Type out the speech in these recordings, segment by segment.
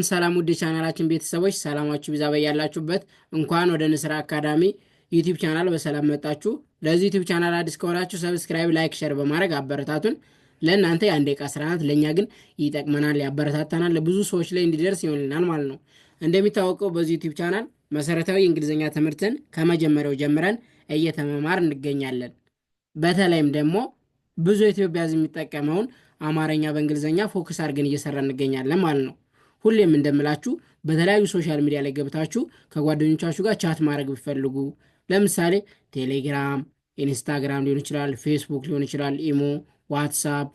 ሰላም ውድ ቻናላችን ቤተሰቦች ሰላማችሁ ይብዛ በያላችሁበት። እንኳን ወደ ንስር አካዳሚ ዩቲዩብ ቻናል በሰላም መጣችሁ። ለዚህ ዩቲዩብ ቻናል አዲስ ከሆናችሁ ሰብስክራይብ፣ ላይክ፣ ሼር በማድረግ አበረታቱን። ለእናንተ የአንድ ደቂቃ ስራ ናት፣ ለእኛ ግን ይጠቅመናል፣ ያበረታታናል፣ ለብዙ ሰዎች ላይ እንዲደርስ ይሆንልናል ማለት ነው። እንደሚታወቀው በዚህ ዩቲዩብ ቻናል መሰረታዊ የእንግሊዝኛ ትምህርትን ከመጀመሪያው ጀምረን እየተመማር እንገኛለን። በተለይም ደግሞ ብዙ ኢትዮጵያ ሕዝብ የሚጠቀመውን አማርኛ በእንግሊዝኛ ፎከስ አድርገን እየሰራ እንገኛለን ማለት ነው። ሁሌም እንደምላችሁ በተለያዩ ሶሻል ሚዲያ ላይ ገብታችሁ ከጓደኞቻችሁ ጋር ቻት ማድረግ ብትፈልጉ ለምሳሌ ቴሌግራም፣ ኢንስታግራም ሊሆን ይችላል፣ ፌስቡክ ሊሆን ይችላል፣ ኢሞ፣ ዋትሳፕ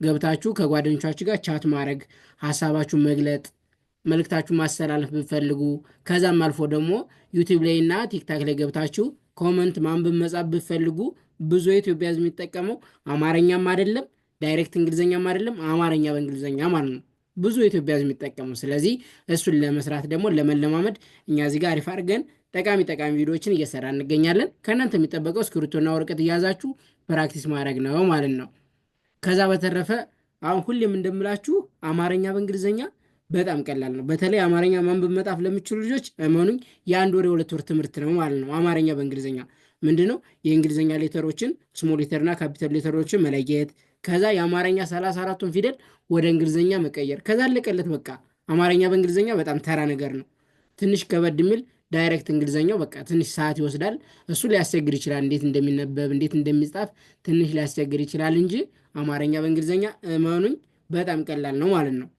ገብታችሁ ከጓደኞቻችሁ ጋር ቻት ማድረግ፣ ሀሳባችሁን መግለጥ፣ መልእክታችሁን ማስተላለፍ ብትፈልጉ ከዛም አልፎ ደግሞ ዩቲዩብ ላይ እና ቲክታክ ላይ ገብታችሁ ኮመንት ማንበብ መጻፍ ብትፈልጉ ብዙ የኢትዮጵያ ሕዝብ የሚጠቀመው አማርኛም አይደለም ዳይሬክት እንግሊዝኛም አይደለም አማርኛ በእንግሊዝኛ ማለት ነው ብዙ የኢትዮጵያ ሕዝብ የሚጠቀመው። ስለዚህ እሱን ለመስራት ደግሞ ለመለማመድ እኛ እዚህ ጋር አሪፍ አድርገን ጠቃሚ ቪዲዮዎችን እየሰራ እንገኛለን። ከእናንተ የሚጠበቀው እስክሪብቶና ወረቀት እያዛችሁ ፕራክቲስ ማድረግ ነው ማለት ነው። ከዛ በተረፈ አሁን ሁሌም እንደምላችሁ አማርኛ በእንግሊዝኛ በጣም ቀላል ነው። በተለይ አማርኛ ማንበብ መጻፍ ለሚችሉ ልጆች እመኑኝ የአንድ ወር የሁለት ወር ትምህርት ነው ማለት ነው። አማርኛ በእንግሊዝኛ ምንድን ነው? የእንግሊዝኛ ሌተሮችን ስሞል ሌተርና ካፒታል ሌተሮችን መለየት፣ ከዛ የአማርኛ 34ቱን ፊደል ወደ እንግሊዝኛ መቀየር፣ ከዛ አለቀለት በቃ። አማርኛ በእንግሊዝኛ በጣም ተራ ነገር ነው። ትንሽ ከበድ የሚል ዳይሬክት እንግሊዝኛው በቃ ትንሽ ሰዓት ይወስዳል። እሱ ሊያስቸግር ይችላል። እንዴት እንደሚነበብ እንዴት እንደሚጻፍ ትንሽ ሊያስቸግር ይችላል እንጂ አማርኛ በእንግሊዝኛ እመኑኝ በጣም ቀላል ነው ማለት ነው።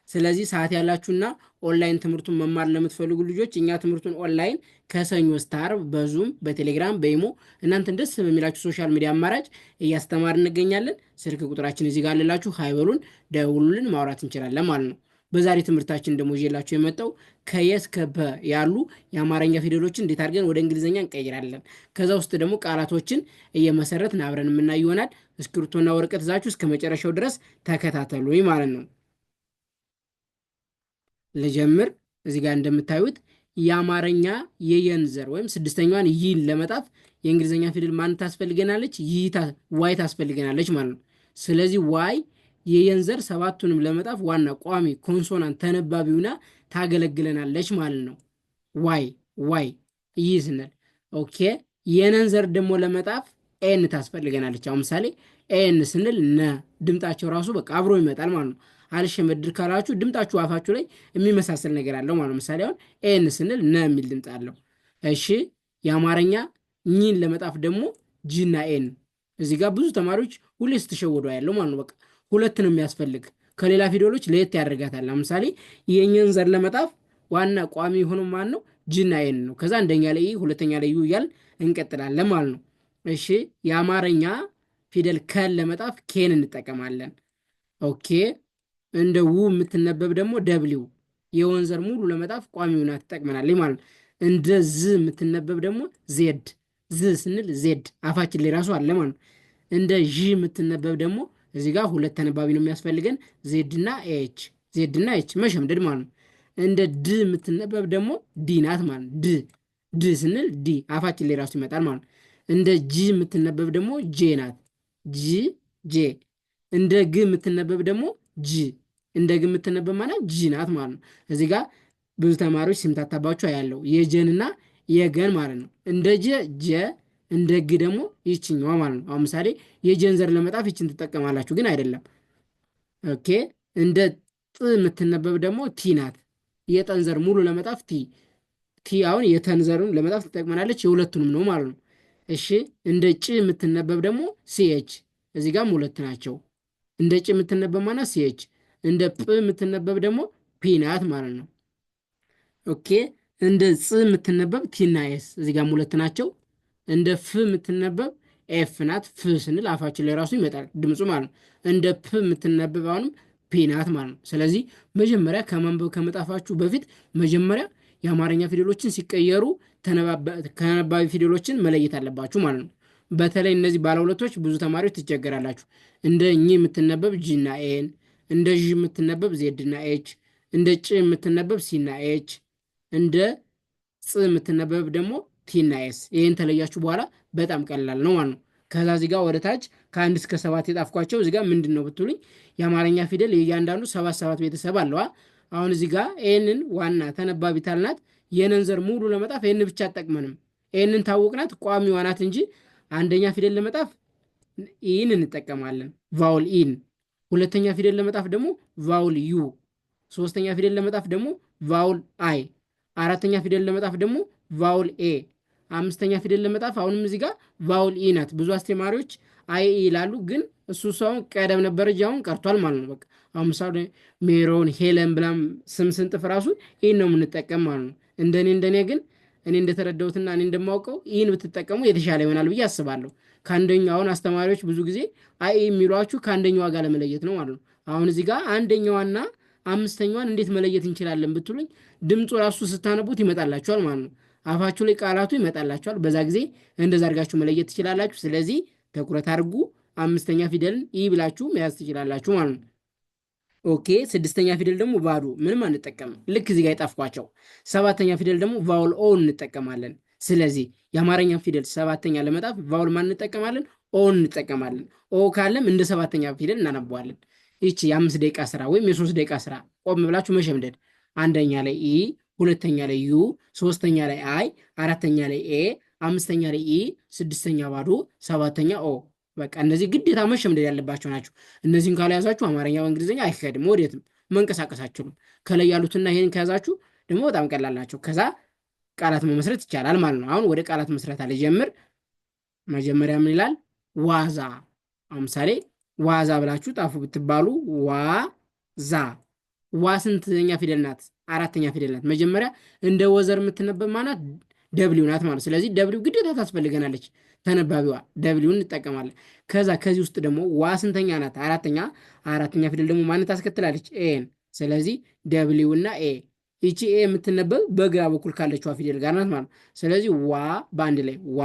ስለዚህ ሰዓት ያላችሁና ኦንላይን ትምህርቱን መማር ለምትፈልጉ ልጆች እኛ ትምህርቱን ኦንላይን ከሰኞ እስከ ዓርብ በዙም፣ በቴሌግራም፣ በኢሞ እናንተን ደስ በሚላችሁ ሶሻል ሚዲያ አማራጭ እያስተማር እንገኛለን። ስልክ ቁጥራችን እዚህ ጋር አለላችሁ። ሀይበሉን ደውሉልን፣ ማውራት እንችላለን ማለት ነው። በዛሬ ትምህርታችን ደግሞ ይዤላችሁ የመጣው ከየስ ከበ ያሉ የአማርኛ ፊደሎችን እንዴት አድርገን ወደ እንግሊዝኛ እንቀይራለን። ከዛ ውስጥ ደግሞ ቃላቶችን እየመሰረትን አብረን የምናይ ይሆናል። እስክሪብቶና ወረቀት ይዛችሁ እስከ መጨረሻው ድረስ ተከታተሉኝ ማለት ነው። ልጀምር። እዚህ ጋር እንደምታዩት የአማርኛ የየንዘር ወይም ስድስተኛዋን ይን ለመጣፍ የእንግሊዝኛ ፊደል ማን ታስፈልገናለች? ዋይ ታስፈልገናለች ማለት ነው። ስለዚህ ዋይ የየንዘር ሰባቱንም ለመጣፍ ዋና ቋሚ ኮንሶናንት ተነባቢውና ታገለግለናለች ማለት ነው። ዋይ ይህ ስንል ኦኬ። የነንዘር ደግሞ ለመጣፍ ኤን ታስፈልገናለች። አሁን ምሳሌ ኤን ስንል ነ ድምጣቸው ራሱ በቃ አብሮ ይመጣል ማለት ነው። አልሸመድር ካላችሁ ድምጣችሁ አፋችሁ ላይ የሚመሳሰል ነገር አለው ማለት ነው። ምሳሌ አሁን ኤን ስንል ነ የሚል ድምፅ አለው። እሺ የአማርኛ ኝን ለመጣፍ ደግሞ ጂና ኤን። እዚህ ጋር ብዙ ተማሪዎች ሁሌ ስትሸወዱ ያለው ማለት ነው። በቃ ሁለት ነው የሚያስፈልግ፣ ከሌላ ፊደሎች ለየት ያደርጋታል። ለምሳሌ የኝን ዘር ለመጣፍ ዋና ቋሚ የሆነው ማን ነው? ጂና ኤን ነው። ከዛ አንደኛ ላይ ሁለተኛ ላይ ዩ እያል እንቀጥላለን ማለት ነው። እሺ የአማርኛ ፊደል ከን ለመጣፍ ኬን እንጠቀማለን። ኦኬ እንደ ው የምትነበብ ደግሞ ደብሊው የወንዘር ሙሉ ለመጣፍ ቋሚውና ትጠቅመናለች ማለት ነው። እንደ ዝ የምትነበብ ደግሞ ዜድ፣ ዝ ስንል ዜድ አፋችን ላይ ራሱ አለ ማለት ነው። እንደ ዥ የምትነበብ ደግሞ እዚህ ጋር ሁለት ተነባቢ ነው የሚያስፈልገን፣ ዜድና ኤች መሸምደድ ማለት ነው። እንደ ድ የምትነበብ ደግሞ ዲ ናት ማለት ነው። ድ ስንል ዲ አፋችን ላይ ራሱ ይመጣል ማለት ነው። እንደ ጂ የምትነበብ ደግሞ ጄ ናት፣ ጄ። እንደ ግ የምትነበብ ደግሞ ጂ፣ እንደ ግ የምትነበብ ማለት ጂ ናት ማለት ነው። እዚህ ጋር ብዙ ተማሪዎች ሲምታታባቸው ያለው የጀንና የገን ማለት ነው። እንደ ጀ፣ እንደ ግ ደግሞ ይችኛዋ ማለት ነው። አሁን ምሳሌ የጀን ዘር ለመጣፍ ይችን ትጠቀማላችሁ ግን አይደለም። ኦኬ እንደ ጥ የምትነበብ ደግሞ ቲ ናት። የጠን ዘር ሙሉ ለመጣፍ ቲ አሁን የተን ዘርን ለመጣፍ ትጠቅመናለች። የሁለቱንም ነው ማለት ነው። እሺ እንደ ጭ የምትነበብ ደግሞ ሲኤች፣ እዚህ ጋርም ሁለት ናቸው። እንደ ጭ የምትነበብ ማለት ሲኤች፣ እንደ ጵ የምትነበብ ደግሞ ፒናት ማለት ነው። ኦኬ እንደ ጽ የምትነበብ ቲና ኤስ፣ እዚህ ጋርም ሁለት ናቸው። እንደ ፍ የምትነበብ ኤፍ ናት። ፍ ስንል አፋችን ላይ ራሱ ይመጣል ድምፁ ማለት ነው። እንደ ፕ የምትነበብ አሁንም ፒናት ማለት ነው። ስለዚህ መጀመሪያ ከማንበብ ከመጣፋችሁ በፊት መጀመሪያ የአማርኛ ፊደሎችን ሲቀየሩ ተነባቢ ፊደሎችን መለየት አለባችሁ ማለት ነው። በተለይ እነዚህ ባለሁለቶች ብዙ ተማሪዎች ትቸገራላችሁ። እንደ ኝ የምትነበብ ጂና ኤን፣ እንደ ዥ የምትነበብ ዜድና ኤች፣ እንደ ጭ የምትነበብ ሲና ኤች፣ እንደ ጽ የምትነበብ ደግሞ ቲና ኤስ። ይህን ተለያችሁ በኋላ በጣም ቀላል ነው ማለት ነው። ከዛ እዚህ ጋር ወደ ታች ከ1 እስከ 7 የጣፍኳቸው እዚህ ጋር ምንድን ነው ብትሉኝ የአማርኛ ፊደል የእያንዳንዱ 7 ቤተሰብ አለዋ። አሁን እዚህ ጋር ኤንን ዋና ተነባቢ ታልናት የነን ዘር ሙሉ ለመጣፍ ኤን ብቻ አጠቅመንም። ኤንን ታወቅናት ቋሚዋ ናት እንጂ አንደኛ ፊደል ለመጣፍ ኢን እንጠቀማለን፣ ቫውል ኢን። ሁለተኛ ፊደል ለመጣፍ ደግሞ ቫውል ዩ። ሶስተኛ ፊደል ለመጣፍ ደግሞ ቫውል አይ። አራተኛ ፊደል ለመጣፍ ደግሞ ቫውል ኤ። አምስተኛ ፊደል ለመጣፍ አሁንም እዚህ ጋር ቫውል ኢ ናት። ብዙ አስተማሪዎች አይ ይላሉ፣ ግን እሱ ሰውን ቀደም ነበር እንጂ አሁን ቀርቷል ማለት ነው። በቃ አሁን ምሳሌ ሜሮን፣ ሄለን ብላም ስም ስንጥፍ ራሱ ኢን ነው የምንጠቀም ማለት ነው። እንደኔ ግን እኔ እንደተረዳሁትና እኔ እንደማውቀው ኢን ብትጠቀሙ የተሻለ ይሆናል ብዬ አስባለሁ። ከአንደኛው አሁን አስተማሪዎች ብዙ ጊዜ አይ የሚሏችሁ ከአንደኛዋ ጋር ለመለየት ነው ማለት ነው። አሁን እዚህ ጋር አንደኛዋና አምስተኛዋን እንዴት መለየት እንችላለን ብትሉኝ ድምፁ ራሱ ስታነቡት ይመጣላችኋል ማለት ነው። አፋችሁ ላይ ቃላቱ ይመጣላችኋል። በዛ ጊዜ እንደዛ አድርጋችሁ መለየት ትችላላችሁ። ስለዚህ ትኩረት አድርጉ። አምስተኛ ፊደልን ኢ ብላችሁ መያዝ ትችላላችሁ ማለት ነው። ኦኬ። ስድስተኛ ፊደል ደግሞ ባዶ ምንም አንጠቀምም። ልክ እዚህ ጋር የጣፍኳቸው። ሰባተኛ ፊደል ደግሞ ቫውል ኦ እንጠቀማለን። ስለዚህ የአማርኛ ፊደል ሰባተኛ ለመጣፍ ቫውል ማን እንጠቀማለን? ኦ እንጠቀማለን። ኦ ካለም እንደ ሰባተኛ ፊደል እናነበዋለን። ይቺ የ5 ደቂቃ ስራ ወይም የ3 ደቂቃ ስራ ቆም ብላችሁ መሸምደድ። አንደኛ ላይ ኢ፣ ሁለተኛ ላይ ዩ፣ ሶስተኛ ላይ አይ፣ አራተኛ ላይ ኤ፣ አምስተኛ ላይ ኢ፣ ስድስተኛ ባዶ፣ ሰባተኛ ኦ። በቃ እነዚህ ግዴታ መሸምደድ ያለባቸው ናቸው። እነዚህን ካልያዛችሁ አማርኛ በእንግሊዝኛ አይሄድም፣ ወዴትም መንቀሳቀስ አትችሉም። ከላይ ያሉትና ይሄን ከያዛችሁ ደግሞ በጣም ቀላል ናቸው። ከዛ ቃላት መመስረት ይቻላል ማለት ነው። አሁን ወደ ቃላት መስረታ ልጀምር። መጀመሪያ ምን ይላል? ዋዛ። ምሳሌ ዋዛ ብላችሁ ጣፉ ብትባሉ ዋዛ። ዋ ስንተኛ ፊደል ናት? አራተኛ ፊደል ናት። መጀመሪያ እንደ ወዘር የምትነበብ ማናት? ደብሊው ናት ማለት። ስለዚህ ደብሊው ግዴታ ታስፈልገናለች። ተነባቢዋ ደብሊው እንጠቀማለን። ከዛ ከዚህ ውስጥ ደግሞ ዋ ስንተኛ ናት? አራተኛ። አራተኛ ፊደል ደግሞ ማንን ታስከትላለች? ኤን። ስለዚህ ደብሊው እና ኤ። ይቺ ኤ የምትነበብ በግራ በኩል ካለችዋ ፊደል ጋር ናት ማለት። ስለዚህ ዋ በአንድ ላይ ዋ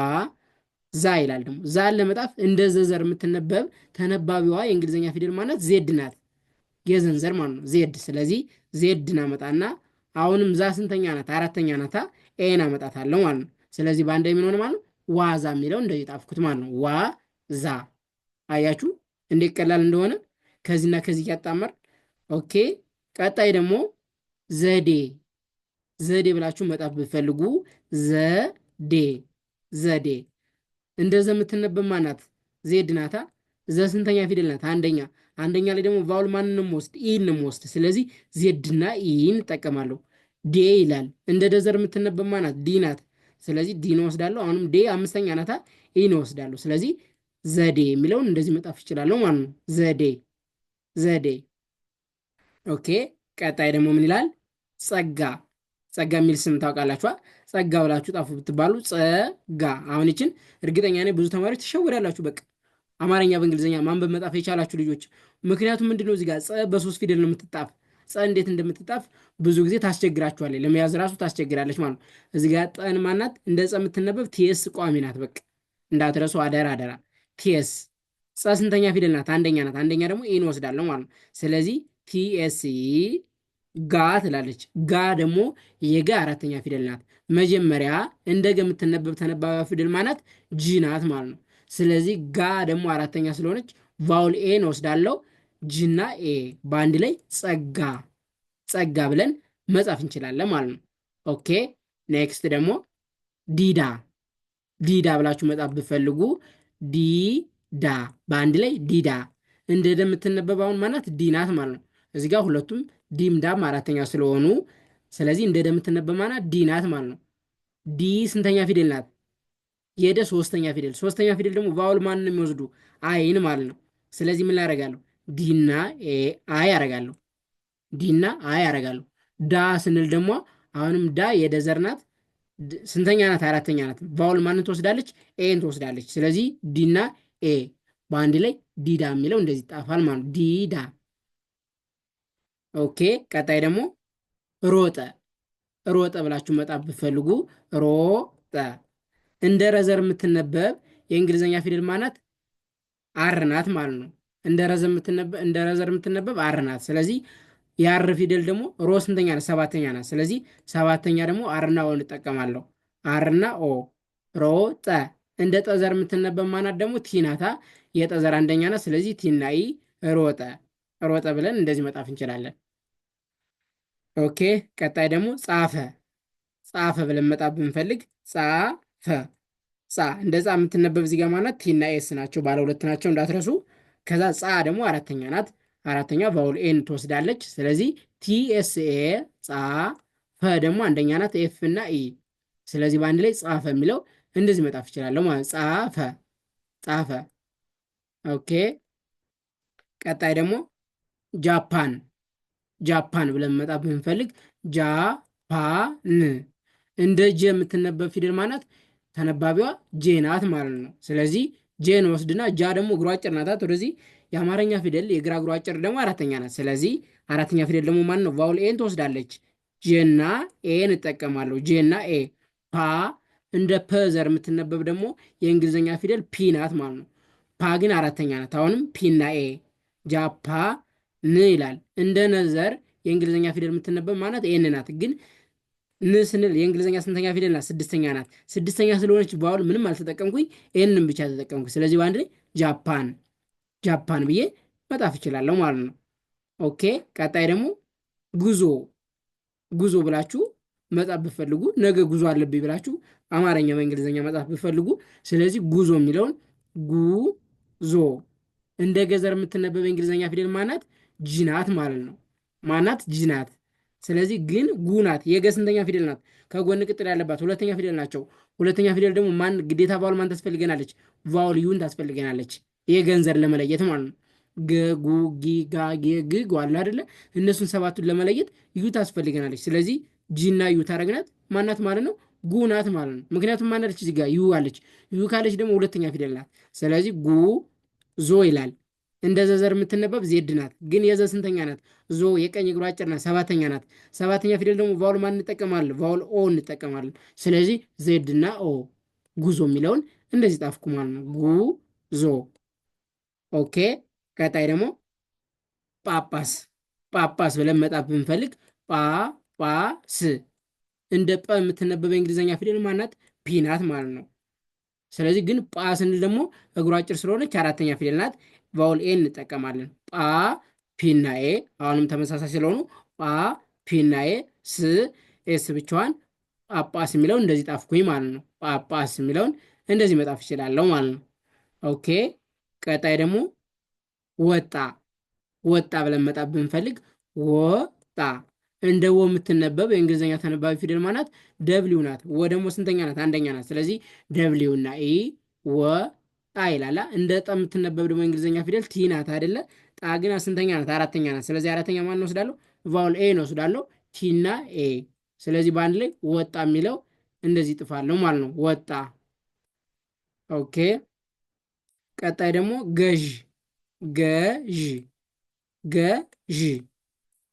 ዛ ይላል። ደግሞ ዛን ለመጣፍ እንደ ዘዘር የምትነበብ ተነባቢዋ የእንግሊዝኛ ፊደል ማለት ዜድ ናት። የዘንዘር ማለት ነው ዜድ። ስለዚህ ዜድ ናመጣና አሁንም ዛ ስንተኛ ናት? አራተኛ ናታ። ኤን አመጣታለሁ ማለት ነው። ስለዚህ በአንድ የሚሆን ማለት ነው ዋዛ የሚለው እንደዚህ ጣፍኩት ማለት ነው። ዋ ዛ። አያችሁ እንዴት ቀላል እንደሆነ ከዚህና ከዚህ እያጣመር። ኦኬ። ቀጣይ ደግሞ ዘዴ። ዘዴ ብላችሁ መጣፍ ብትፈልጉ ዘዴ ዘዴ። እንደዛ የምትነበብ ማናት? ዜድ ናታ። ዘ ስንተኛ ፊደል ናት? አንደኛ። አንደኛ ላይ ደግሞ ቫውል ማንንም ወስድ? ኢን ወስድ። ስለዚህ ዜድና ኢን እጠቀማለሁ። ዴ ይላል። እንደ ደዘር የምትነበብ ማናት? ዲ ናት። ስለዚህ ዲን ወስዳለሁ። አሁንም ዴ አምስተኛ ናታ። ኢን ወስዳለሁ። ስለዚህ ዘዴ የሚለውን እንደዚህ መጣፍ ይችላለሁ ማለት ነው። ዘዴ ዘዴ። ኦኬ። ቀጣይ ደግሞ ምን ይላል? ጸጋ። ጸጋ የሚል ስም ታውቃላችኋ? ጸጋ ብላችሁ ጣፉ ብትባሉ ጸጋ። አሁን ይችን እርግጠኛ ነኝ ብዙ ተማሪዎች ትሸውዳላችሁ። በቃ አማርኛ በእንግሊዝኛ ማንበብ መጣፍ የቻላችሁ ልጆች። ምክንያቱም ምንድነው እዚህ ጋር ጸ በሶስት ፊደል ነው የምትጣፍ። ጸ እንዴት እንደምትጣፍ ብዙ ጊዜ ታስቸግራችኋለች፣ ለመያዝ ራሱ ታስቸግራለች ማለት ነው። እዚህ ጋር ጠን ማናት? እንደ ጸ የምትነበብ ቲኤስ ቋሚ ናት። በቃ እንዳትረሱ አደራ አደራ። ቲኤስ። ጸ ስንተኛ ፊደል ናት? አንደኛ ናት። አንደኛ ደግሞ ኢን ወስዳለሁ ማለት ነው። ስለዚህ ቲኤስኢ ጋ ትላለች። ጋ ደግሞ የጋ አራተኛ ፊደል ናት። መጀመሪያ እንደገ የምትነበብ ተነባቢ ፊደል ማናት? ጂ ናት ማለት ነው። ስለዚህ ጋ ደግሞ አራተኛ ስለሆነች ቫውል ኤን ወስዳለው። ጂና ኤ በአንድ ላይ ጸጋ ጸጋ ብለን መጻፍ እንችላለን ማለት ነው። ኦኬ። ኔክስት ደግሞ ዲዳ። ዲዳ ብላችሁ መጻፍ ብትፈልጉ ዲዳ በአንድ ላይ ዲዳ። እንደደ የምትነበብ አሁን ማናት? ዲ ናት ማለት ነው። እዚህ ጋር ሁለቱም ዲም ዳም አራተኛ ስለሆኑ ስለዚህ እንደደ የምትነበብ ማናት? ዲ ናት ማለት ነው። ዲ ስንተኛ ፊደል ናት? የደ ሶስተኛ ፊደል። ሶስተኛ ፊደል ደግሞ ቫውል ማንን የሚወስዱ? አይን ማለት ነው። ስለዚህ ምን ላደርጋለሁ? ዲና አይ ያደርጋለሁ። ዲና አይ ያደርጋለሁ። ዳ ስንል ደግሞ አሁንም ዳ የደዘር ናት። ስንተኛ ናት? አራተኛ ናት። ቫውል ማንን ትወስዳለች? ኤን ትወስዳለች። ስለዚህ ዲና ኤ በአንድ ላይ ዲዳ የሚለው እንደዚህ ጣፋል ማለት ነው። ዲዳ። ኦኬ። ቀጣይ ደግሞ ሮጠ። ሮጠ ብላችሁ መጣፍ ብትፈልጉ ሮጠ እንደ ረዘር የምትነበብ የእንግሊዝኛ ፊደል ማናት? አር ናት ማለት ነው። እንደ ረዘር የምትነበብ አር ናት። ስለዚህ የአር ፊደል ደግሞ ሮ ስንተኛ ናት? ሰባተኛ ናት። ስለዚህ ሰባተኛ ደግሞ አርና ኦ እንጠቀማለሁ። አርና ኦ ሮጠ። እንደ ጠዘር የምትነበብ ማናት? ደግሞ ቲ ናታ። የጠዘር አንደኛ ናት። ስለዚህ ቲና ኢ ሮጠ ሮጠ ብለን እንደዚህ መጣፍ እንችላለን። ኦኬ። ቀጣይ ደግሞ ጻፈ። ጻፈ ብለን መጣፍ ብንፈልግ ጻፈ። ጻ እንደ ጻ የምትነበብ እዚህ ጋር ማለት ቲና ኤስ ናቸው፣ ባለ ሁለት ናቸው እንዳትረሱ። ከዛ ጻ ደግሞ አራተኛ ናት። አራተኛ ቫውል ኤን ትወስዳለች። ስለዚህ ቲኤስኤ ጻ፣ ፈ ደግሞ አንደኛ ናት፣ ኤፍ እና ኢ። ስለዚህ በአንድ ላይ ጻፈ የሚለው እንደዚህ መጣፍ ይችላለሁ ማለት ጻፈ፣ ጻፈ። ኦኬ። ቀጣይ ደግሞ ጃፓን። ጃፓን ብለን መጣፍ ብንፈልግ ጃፓን እንደ ጀ የምትነበብ ፊደል ማናት? ተነባቢዋ ጄ ናት ማለት ነው። ስለዚህ ጄን ወስድና ጃ ደግሞ እግሯ አጭር ናታት። ወደዚህ የአማርኛ ፊደል የግራ እግሯ አጭር ደግሞ አራተኛ ናት። ስለዚህ አራተኛ ፊደል ደግሞ ማን ነው? ቫውል ኤን ትወስዳለች። ጄና ኤን እጠቀማለሁ። ጄና ኤ። ፓ እንደ ፐ ዘር የምትነበብ ደግሞ የእንግሊዝኛ ፊደል ፒ ናት ማለት ነው። ፓ ግን አራተኛ ናት። አሁንም ፒና ኤ ጃፓ ን ይላል። እንደ ነዘር የእንግሊዝኛ ፊደል የምትነበብ ማለት ኤን ናት። ግን ን ስንል የእንግሊዝኛ ስንተኛ ፊደል ናት? ስድስተኛ ናት። ስድስተኛ ስለሆነች በአሁን ምንም አልተጠቀምኩኝ፣ ኤንን ብቻ ተጠቀምኩኝ። ስለዚህ በአንድ ላይ ጃፓን፣ ጃፓን ብዬ መጣፍ እችላለሁ ማለት ነው። ኦኬ። ቀጣይ ደግሞ ጉዞ። ጉዞ ብላችሁ መጻፍ ብፈልጉ፣ ነገ ጉዞ አለብኝ ብላችሁ አማርኛ በእንግሊዝኛ መጻፍ ብፈልጉ፣ ስለዚህ ጉዞ የሚለውን ጉዞ እንደ ገዘር የምትነበብ የእንግሊዝኛ ፊደል ማናት? ጂናት ማለት ነው። ማናት? ጂናት። ስለዚህ ግን ጉናት የገ ስንተኛ ፊደል ናት? ከጎን ቅጥል ያለባት ሁለተኛ ፊደል ናቸው። ሁለተኛ ፊደል ደግሞ ማን ግዴታ ቫውል ማን ታስፈልገናለች? ቫውል ዩን ታስፈልገናለች። የገንዘር ለመለየት ማለት ነው። ገ ጉ ጊ ጋ ጌ ግ ጓ አለ አይደለ? እነሱን ሰባቱን ለመለየት ዩ ታስፈልገናለች። ስለዚህ ጂና ዩ ታረግናት ማናት ማለት ነው? ጉናት ማለት ነው። ምክንያቱም ማናለች እዚህ ጋር ዩ አለች። ዩ ካለች ደግሞ ሁለተኛ ፊደል ናት። ስለዚህ ጉ ዞ ይላል። እንደ ዘዘር የምትነበብ ዜድ ናት። ግን የዘ ስንተኛ ናት? ዞ የቀኝ እግሯ አጭር ናት፣ ሰባተኛ ናት። ሰባተኛ ፊደል ደግሞ ቫውል ማን እንጠቀማለን? ቫውል ኦ እንጠቀማለን። ስለዚህ ዜድ እና ኦ ጉዞ የሚለውን እንደዚህ ጣፍኩ ማለት ነው። ጉዞ። ኦኬ። ቀጣይ ደግሞ ጳጳስ። ጳጳስ ብለን መጣፍ ብንፈልግ ጳጳስ እንደ ጰ የምትነበበ እንግሊዝኛ ፊደል ማናት? ፒ ናት ማለት ነው። ስለዚህ ግን ጳ ስንል ደግሞ እግሯ አጭር ስለሆነች አራተኛ ፊደል ናት። ቫውል ኤ እንጠቀማለን። ጳ ፒና ኤ አሁንም ተመሳሳይ ስለሆኑ ጳ ፒና ኤ ስ ኤስ ብቻዋን ጳጳስ የሚለውን እንደዚህ ጣፍኩኝ ማለት ነው። ጳጳስ የሚለውን እንደዚህ መጣፍ ይችላለሁ ማለት ነው። ኦኬ። ቀጣይ ደግሞ ወጣ። ወጣ ብለን መጣፍ ብንፈልግ ወጣ እንደ ወ የምትነበብ የእንግሊዝኛ ተነባቢ ፊደል ማናት? ደብሊው ናት። ወ ደግሞ ስንተኛ ናት? አንደኛ ናት። ስለዚህ ደብሊው እና ኢ ወጣ ይላላ። እንደ ጠ የምትነበብ ደግሞ የእንግሊዝኛ ፊደል ቲ ናት አይደለ? ጣ ግን ስንተኛ ናት? አራተኛ ናት። ስለዚህ አራተኛ ማን ወስዳለሁ? ቫውል ኤ ነው ወስዳለሁ። ቲና ኤ። ስለዚህ በአንድ ላይ ወጣ የሚለው እንደዚህ ጥፋለሁ ማለት ነው። ወጣ። ኦኬ። ቀጣይ ደግሞ ገዥ። ገዥ ገዥ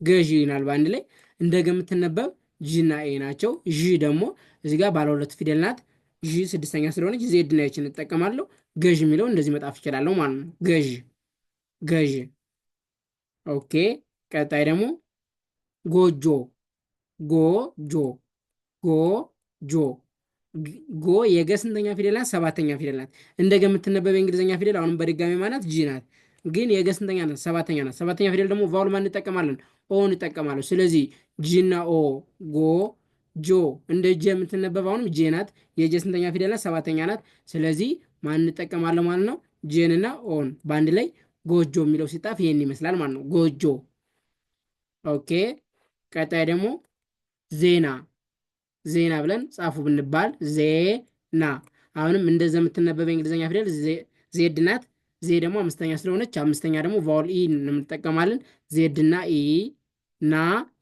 ገዢ ይናል። በአንድ ላይ እንደገ የምትነበብ ጂና ኤ ናቸው። ዢ ደግሞ እዚህ ጋር ባለ ሁለት ፊደል ናት። ዢ ስድስተኛ ስለሆነች ዜድ ና ኤችን እንጠቀማለሁ። ገዥ የሚለው እንደዚህ መጣፍ ይችላለሁ ማለት ነው። ገዥ ገዥ። ኦኬ። ቀጣይ ደግሞ ጎጆ። ጎጆ ጎጆ ጎ የገ ስንተኛ ፊደል ናት? ሰባተኛ ፊደል ናት። እንደገ የምትነበብ የእንግሊዝኛ ፊደል አሁንም በድጋሚ ማናት? ጂ ናት። ግን የገ ስንተኛ ናት? ሰባተኛ ናት። ሰባተኛ ፊደል ደግሞ ቫውል ማን እንጠቀማለን? ኦ እንጠቀማለሁ። ስለዚህ ጂና ኦ ጎ ጆ። እንደ ጀ የምትነበብ አሁንም ጄ ናት። የጀ ስንተኛ ፊደል ናት? ሰባተኛ ናት። ስለዚህ ማን እንጠቀማለን ማለት ነው? ጄንና ኦን በአንድ ላይ ጎጆ የሚለው ሲጣፍ ይሄን ይመስላል ማለት ነው። ጎጆ። ኦኬ። ቀጣይ ደግሞ ዜና። ዜና ብለን ጻፉ ብንባል ዜና አሁንም እንደዛ የምትነበብ የእንግሊዝኛ ፊደል ዜድ ናት። ዜ ደግሞ አምስተኛ ስለሆነች አምስተኛ ደግሞ ቫውል ኢ እንጠቀማለን። ዜድ እና ኢ ና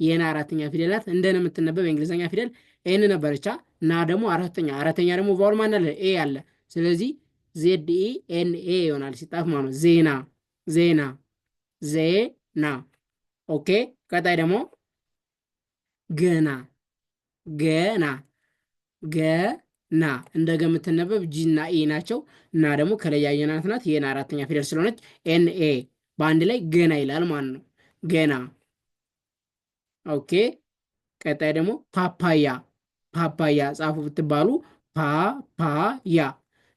የና አራተኛ ፊደል ናት። እንደነ የምትነበብ የእንግሊዝኛ ፊደል ኤን ነበረቻ። ና ደግሞ አራተኛ ደግሞ ቫውል ማን አለ? ኤ አለ። ስለዚህ ዜድ ኢ ኤን ኤ ይሆናል ሲጣፍ ማለት ነው። ዜና ዜና ዜና። ኦኬ። ቀጣይ ደግሞ ገና ገና ገና እንደገ የምትነበብ ጂና ኢ ናቸው። እና ደግሞ ከለያየናት ናት። የና አራተኛ ፊደል ስለሆነች ኤን ኤ በአንድ ላይ ገና ይላል ማለት ነው። ገና። ኦኬ። ቀጣይ ደግሞ ፓፓያ። ፓፓያ ጻፉ ብትባሉ ፓፓያ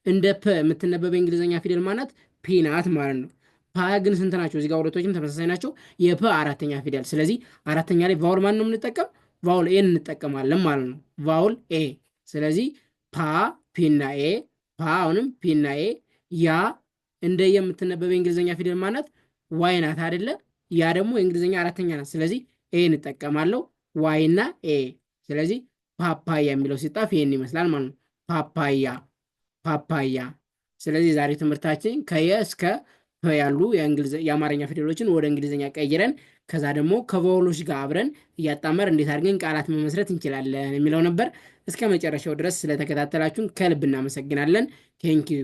እንደ ፐ የምትነበብ የእንግሊዝኛ ፊደል ማናት? ፒ ናት ማለት ነው። ፓ ግን ስንት ናቸው? እዚህ ጋር ሁለቶችም ተመሳሳይ ናቸው። የፐ አራተኛ ፊደል። ስለዚህ አራተኛ ላይ ቫውል ማን ነው የምንጠቀም? ቫውል ኤ እንጠቀማለን ማለት ነው። ቫውል ኤ። ስለዚህ ፓ ፒና ኤ፣ ፓ አሁንም ፒና ኤ። ያ እንደ የምትነበበ የእንግሊዝኛ ፊደል ማናት? ዋይ ናት አይደለ? ያ ደግሞ የእንግሊዝኛ አራተኛ ናት። ስለዚህ ኤ እንጠቀማለሁ። ዋይ እና ኤ። ስለዚህ ፓፓያ የሚለው ሲጣፍ ይሄን ይመስላል ማለት ነው። ፓፓያ ፓፓያ። ስለዚህ ዛሬ ትምህርታችን ከየ እስከ ፐ ያሉ የአማርኛ ፊደሎችን ወደ እንግሊዝኛ ቀይረን ከዛ ደግሞ ከቫውሎች ጋር አብረን እያጣመር እንዴት አድርገን ቃላት መመስረት እንችላለን የሚለው ነበር። እስከ መጨረሻው ድረስ ስለተከታተላችሁን ከልብ እናመሰግናለን። ቴንኪዩ